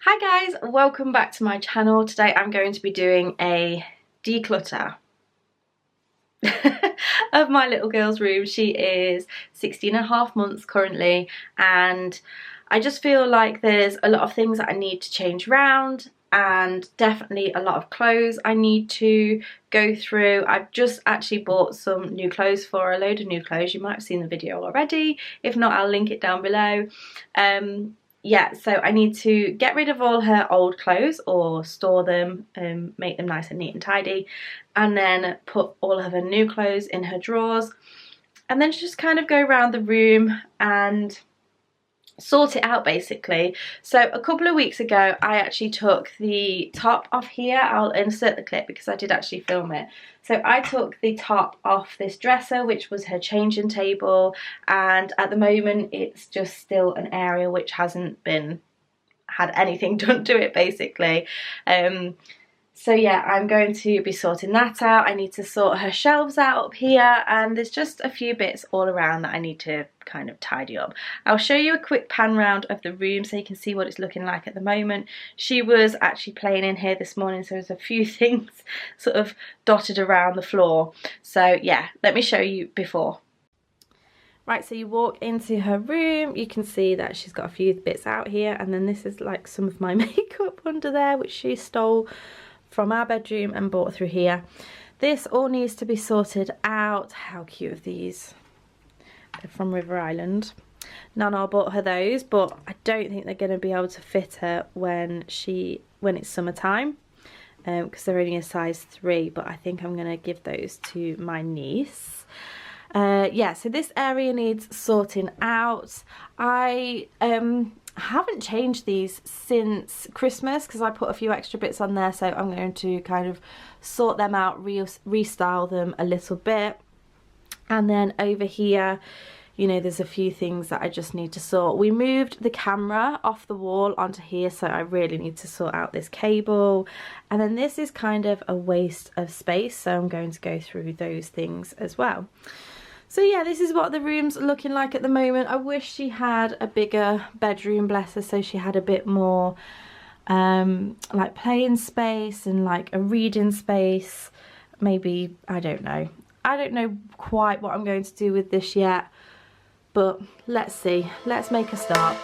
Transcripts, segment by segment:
Hi guys, welcome back to my channel. Today I'm going to be doing a declutter of my little girl's room. She is 16 and a half months currently, and I just feel like there's a lot of things that I need to change around, and definitely a lot of clothes I need to go through. I've just actually bought some new clothes for a load of new clothes. You might have seen the video already. If not, I'll link it down below. Yeah, so I need to get rid of all her old clothes or store them and make them nice and neat and tidy, and then put all of her new clothes in her drawers, and then just kind of go around the room and sort it out basically. So a couple of weeks ago I actually took the top off here. I'll insert the clip because I did actually film it. So I took the top off this dresser, which was her changing table, and at the moment it's just still an area which hasn't been had anything done to it basically. So yeah, I'm going to be sorting that out. I need to sort her shelves out up here, and there's just a few bits all around that I need to kind of tidy up. I'll show you a quick pan round of the room so you can see what it's looking like at the moment. She was actually playing in here this morning, so there's a few things sort of dotted around the floor. So yeah, let me show you before. Right, so you walk into her room, you can see that she's got a few bits out here, and then this is like some of my makeup under there, which she stole from our bedroom and brought through here. This all needs to be sorted out. How cute are these? They're from River Island. Nana bought her those, but I don't think they're going to be able to fit her when it's summertime, because they're only a size 3, but I think I'm going to give those to my niece. Yeah, so this area needs sorting out. I haven't changed these since Christmas because I put a few extra bits on there, so I'm going to kind of sort them out, restyle them a little bit. And then over here, you know, there's a few things that I just need to sort. We moved the camera off the wall onto here, so I really need to sort out this cable. And then this is kind of a waste of space, so I'm going to go through those things as well. So yeah, this is what the room's looking like at the moment. I wish she had a bigger bedroom, bless her, so she had a bit more like playing space and like a reading space. Maybe, I don't know. I don't know quite what I'm going to do with this yet, but let's see. Let's make a start.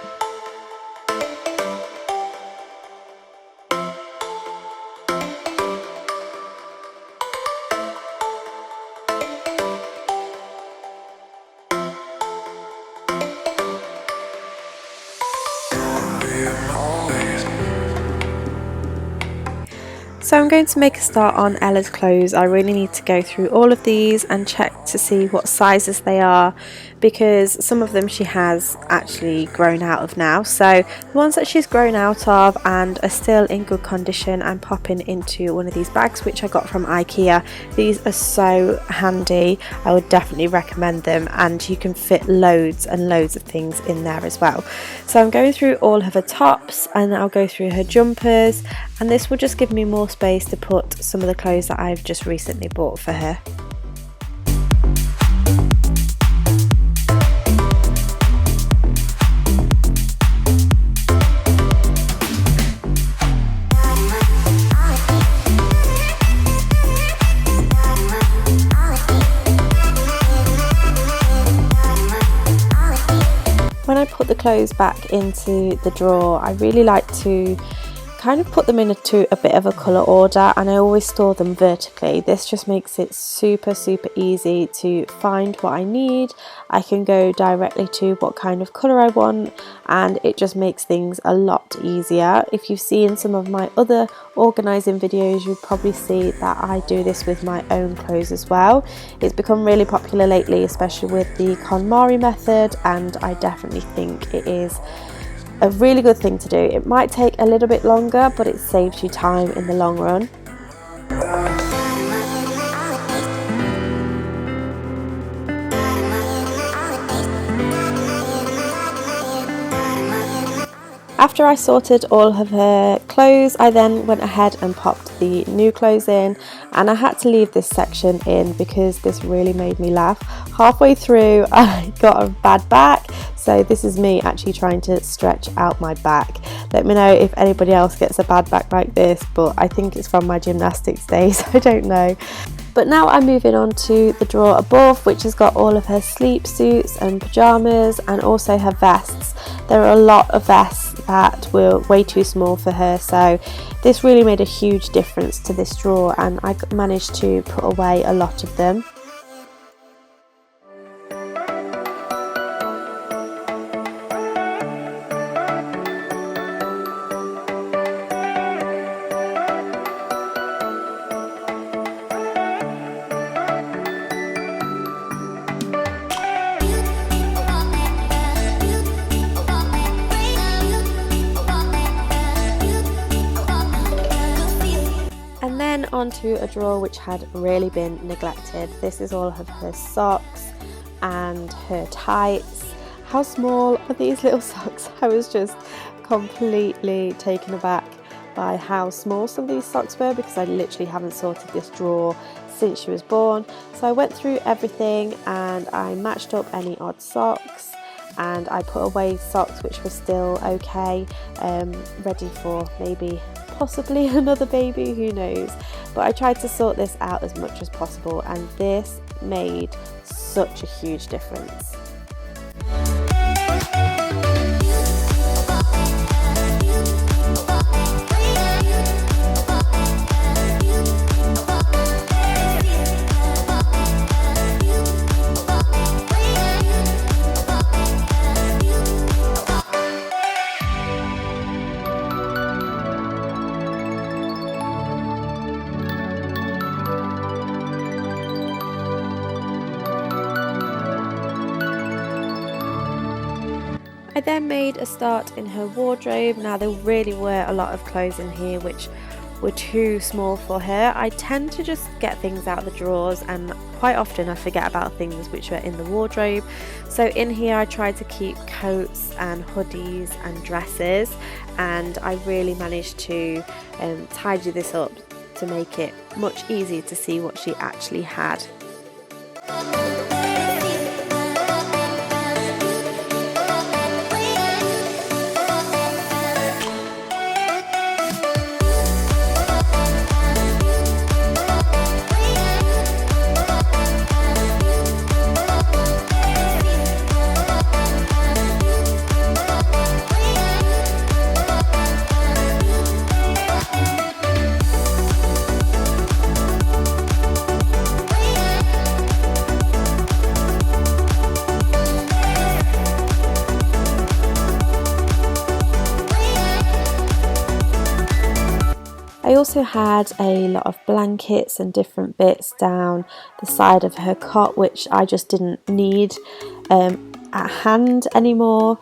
So I'm going to make a start on Ella's clothes. I really need to go through all of these and check to see what sizes they are, because some of them she has actually grown out of now. So the ones that she's grown out of and are still in good condition, I'm popping into one of these bags which I got from IKEA. These are so handy. I would definitely recommend them, and you can fit loads and loads of things in there as well. So I'm going through all of her tops, and I'll go through her jumpers, and this will just give me more space to put some of the clothes that I've just recently bought for her. When I put the clothes back into the drawer, I really like to kind of put them into a bit of a colour order, and I always store them vertically. This just makes it super easy to find what I need. I can go directly to what kind of colour I want, and it just makes things a lot easier. If you've seen some of my other organising videos, you'll probably see that I do this with my own clothes as well. It's become really popular lately, especially with the KonMari method, and I definitely think it is a really good thing to do. It might take a little bit longer, but it saves you time in the long run. After I sorted all of her clothes, I then went ahead and popped the new clothes in, and I had to leave this section in because this really made me laugh. Halfway through I got a bad back, so this is me actually trying to stretch out my back. Let me know if anybody else gets a bad back like this, but I think it's from my gymnastics days, I don't know. But now I'm moving on to the drawer above, which has got all of her sleep suits and pyjamas and also her vests. There are a lot of vests that were way too small for her, so this really made a huge difference to this drawer, and I managed to put away a lot of them. And then onto a drawer which had really been neglected. This is all of her socks and her tights. How small are these little socks? I was just completely taken aback by how small some of these socks were, because I literally haven't sorted this drawer since she was born. So I went through everything and I matched up any odd socks, and I put away socks which were still okay, ready for maybe possibly another baby, who knows. But I tried to sort this out as much as possible, and this made such a huge difference. I then made a start in her wardrobe. Now there really were a lot of clothes in here which were too small for her. I tend to just get things out of the drawers, and quite often I forget about things which are in the wardrobe. So in here I tried to keep coats and hoodies and dresses, and I really managed to tidy this up to make it much easier to see what she actually had. I also had a lot of blankets and different bits down the side of her cot which I just didn't need at hand anymore.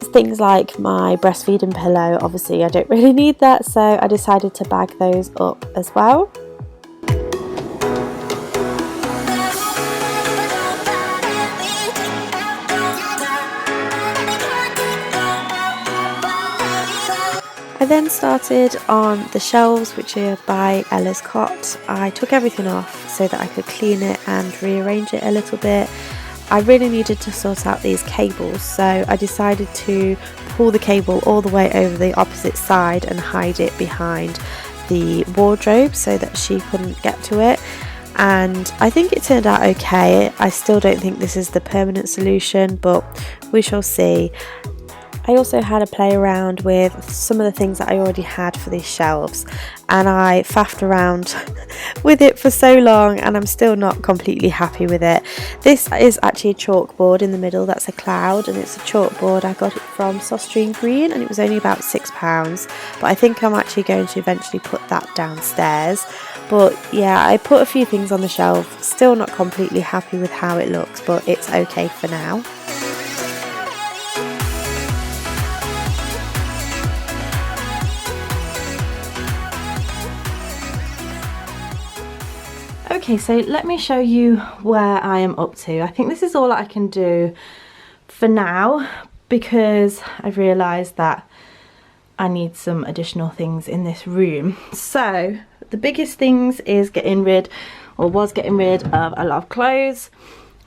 Things like my breastfeeding pillow, obviously I don't really need that, so I decided to bag those up as well. I then started on the shelves which are by Ella's cot. I took everything off so that I could clean it and rearrange it a little bit. I really needed to sort out these cables, so I decided to pull the cable all the way over the opposite side and hide it behind the wardrobe so that she couldn't get to it. And I think it turned out okay. I still don't think this is the permanent solution, but we shall see. I also had a play around with some of the things that I already had for these shelves, and I faffed around with it for so long and I'm still not completely happy with it. This is actually a chalkboard in the middle, that's a cloud, and it's a chalkboard. I got it from Sarah-Jayne Green and it was only about £6, but I think I'm actually going to eventually put that downstairs. But yeah, I put a few things on the shelf, still not completely happy with how it looks, but it's okay for now. Okay, so let me show you where I am up to. I think this is all I can do for now because I've realised that I need some additional things in this room. So the biggest things is getting rid of a lot of clothes.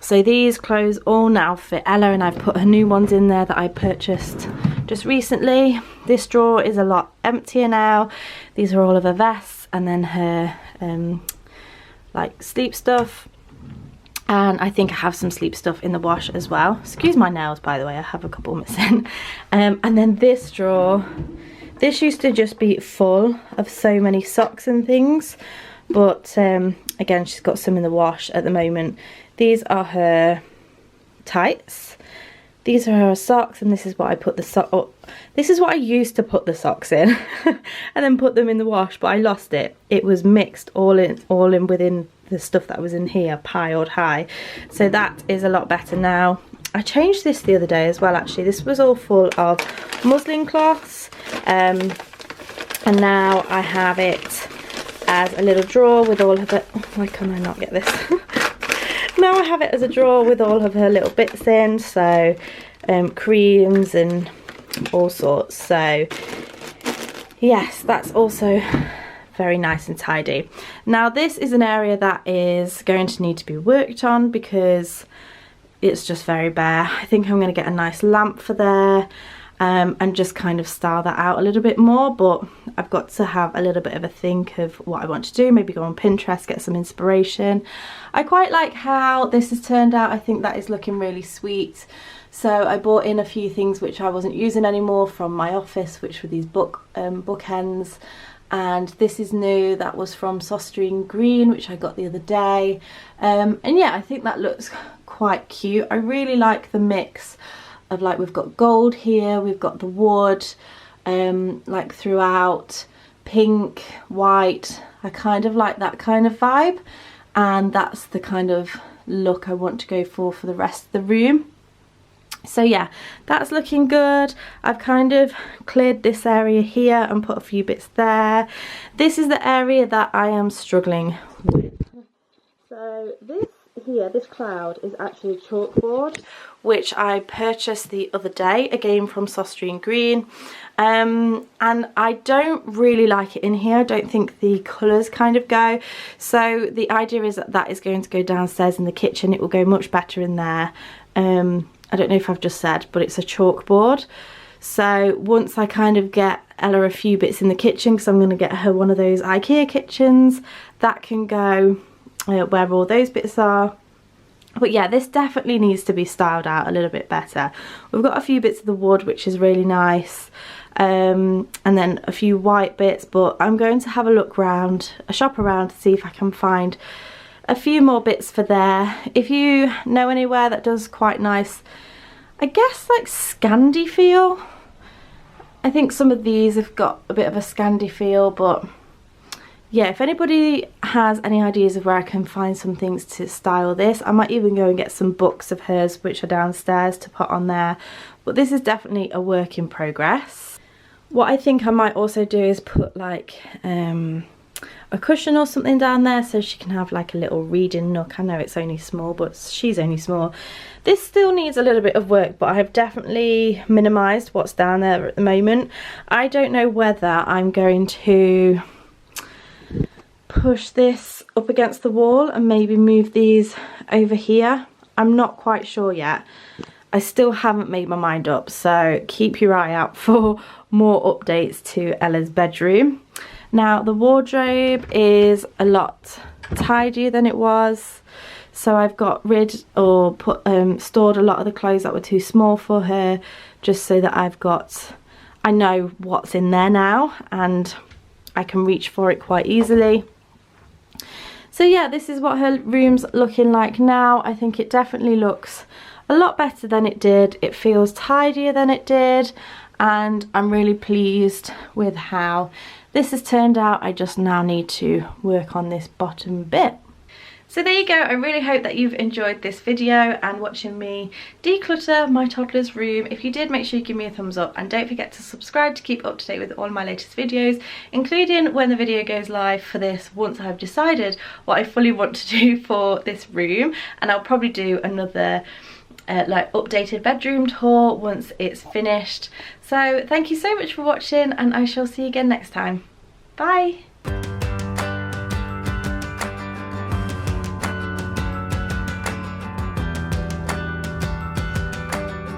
So these clothes all now fit Ella, and I've put her new ones in there that I purchased just recently. This drawer is a lot emptier now. These are all of her vests and then her like sleep stuff. And I think I have some sleep stuff in the wash as well. Excuse my nails, by the way, I have a couple missing. And then this drawer, this used to just be full of so many socks and things. But again, she's got some in the wash at the moment. These are her tights. These are her socks, and this is what I put the this is what I used to put the socks in and then put them in the wash, but I lost it. It was mixed all in within the stuff that was in here, piled high. So that is a lot better now. I changed this the other day as well, actually. This was all full of muslin cloths, and now I have it as a little drawer with all of it. Oh, why can I not get this? Now I have it as a drawer with all of her little bits in, so creams and all sorts. So yes, that's also very nice and tidy. Now this is an area that is going to need to be worked on because it's just very bare. I think I'm going to get a nice lamp for there and just kind of style that out a little bit more, but I've got to have a little bit of a think of what I want to do. Maybe go on Pinterest, get some inspiration. I quite like how this has turned out. I think that is looking really sweet. So I bought in a few things which I wasn't using anymore from my office, which were these bookends. And this is new, that was from Sarah-Jayne Green, which I got the other day. And yeah, I think that looks quite cute. I really like the mix of, like, we've got gold here, we've got the wood, like throughout, pink, white. I kind of like that kind of vibe, and that's the kind of look I want to go for the rest of the room. So yeah, that's looking good. I've kind of cleared this area here and put a few bits there. This is the area that I am struggling with. So this here, this cloud, is actually a chalkboard which I purchased the other day, again from Sarah-Jayne Green, and I don't really like it in here. I don't think the colours kind of go, so the idea is that that is going to go downstairs in the kitchen. It will go much better in there. I don't know if I've just said, but it's a chalkboard. So once I kind of get Ella a few bits in the kitchen, because I'm going to get her one of those IKEA kitchens, that can go where all those bits are. But yeah, this definitely needs to be styled out a little bit better. We've got a few bits of the wood, which is really nice, and then a few white bits, but I'm going to have a look around, a shop around, to see if I can find a few more bits for there. If you know anywhere that does quite nice, I guess, like Scandi feel. I think some of these have got a bit of a Scandi feel, but yeah, if anybody has any ideas of where I can find some things to style this, I might even go and get some books of hers which are downstairs to put on there. But this is definitely a work in progress. What I think I might also do is put like a cushion or something down there so she can have like a little reading nook. I know it's only small, but she's only small. This still needs a little bit of work, but I have definitely minimised what's down there at the moment. I don't know whether I'm going to push this up against the wall and maybe move these over here. I'm not quite sure yet. I still haven't made my mind up, so keep your eye out for more updates to Ella's bedroom. Now the wardrobe is a lot tidier than it was, so I've got rid or stored a lot of the clothes that were too small for her, just so that I know what's in there now and I can reach for it quite easily. So yeah, this is what her room's looking like now. I think it definitely looks a lot better than it did. It feels tidier than it did, and I'm really pleased with how this has turned out. I just now need to work on this bottom bit. So there you go. I really hope that you've enjoyed this video and watching me declutter my toddler's room. If you did, make sure you give me a thumbs up, and don't forget to subscribe to keep up to date with all my latest videos, including when the video goes live for this, once I've decided what I fully want to do for this room. And I'll probably do another like updated bedroom tour once it's finished. So thank you so much for watching, and I shall see you again next time. Bye.